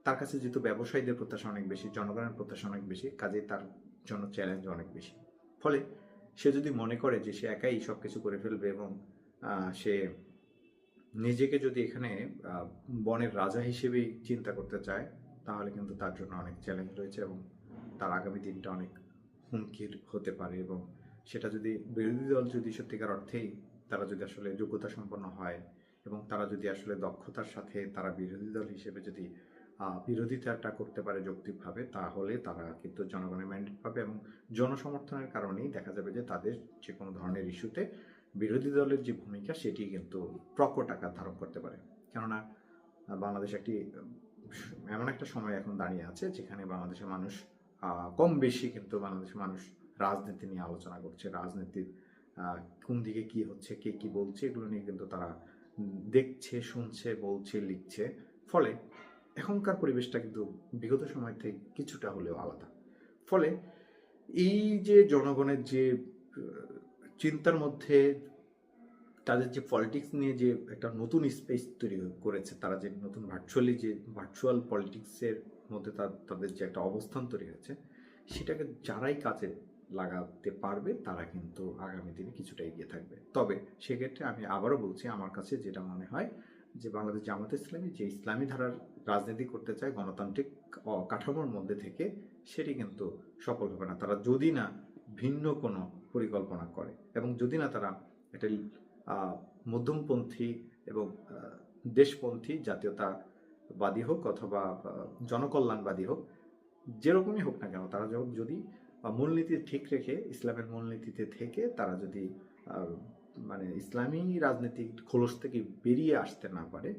তার কাছে যেহেতু ব্যবসায়ীদের প্রত্যাশা অনেক বেশি, জনগণের প্রত্যাশা অনেক বেশি, কাজেই তার জন্য চ্যালেঞ্জ অনেক বেশি। ফলে সে যদি মনে করে যে সে একাই সব কিছু করে ফেলবে এবং সে নিজেকে যদি এখানে বনের রাজা হিসেবেই চিন্তা করতে চায়, তাহলে কিন্তু তার জন্য অনেক চ্যালেঞ্জ রয়েছে এবং তার আগামী দিনটা অনেক হুমকির হতে পারে। এবং সেটা যদি বিরোধী দল যদি সত্যিকার অর্থেই তারা যদি আসলে যোগ্যতা সম্পন্ন হয় এবং তারা যদি আসলে দক্ষতার সাথে তারা বিরোধী দল হিসেবে যদি বিরোধিতাটা করতে পারে যৌক্তিকভাবে, তাহলে তারা কিন্তু জনগণের ম্যান্ডেট পাবে এবং জনসমর্থনের কারণেই দেখা যাবে যে তাদের যে কোনো ধরনের ইস্যুতে বিরোধী দলের যে ভূমিকা সেটি কিন্তু প্রকট আকার ধারণ করতে পারে। কেননা বাংলাদেশ একটি এমন একটা সময় এখন দাঁড়িয়ে আছে যেখানে বাংলাদেশের মানুষ কম বেশি কিন্তু বাংলাদেশের মানুষ রাজনীতি নিয়ে আলোচনা করছে। রাজনীতির কোন দিকে কি হচ্ছে, কে কি বলছে, এগুলো নিয়ে কিন্তু তারা দেখছে, শুনছে, বলছে, লিখছে। ফলে এখনকার পরিবেশটা কিন্তু বিগত সময় থেকে কিছুটা হলেও আলাদা। ফলে এই যে জনগণের যে চিন্তার মধ্যে তাদের যে পলিটিক্স নিয়ে যে একটা নতুন স্পেস তৈরি করেছে, তারা যে নতুন ভার্চুয়াল পলিটিক্সের মধ্যে তাদের যে একটা অবস্থান তৈরি হয়েছে, সেটাকে যারাই কাজে লাগাতে পারবে তারা কিন্তু আগামী দিনে কিছুটা এগিয়ে থাকবে। তবে সেক্ষেত্রে আমি আবারও বলছি, আমার কাছে যেটা মনে হয় যে বাংলাদেশ জামাত ইসলামী যে ইসলামী ধারার রাজনীতি করতে চায় গণতান্ত্রিক কাঠামোর মধ্যে থেকে, সেটি কিন্তু সফল হবে না তারা যদি না ভিন্ন কোনো পরিকল্পনা করে এবং যদি না তারা একটা মধ্যমপন্থী এবং দেশপন্থী জাতীয়তাবাদী হোক অথবা জনকল্যাণবাদী হোক, যেরকমই হোক না কেন, তারা যদি মূলনীতি ঠিক রেখে ইসলামের মূলনীতিতে থেকে তারা যদি মানে ইসলামী রাজনীতির খোলস থেকে বেরিয়ে আসতে না পারে,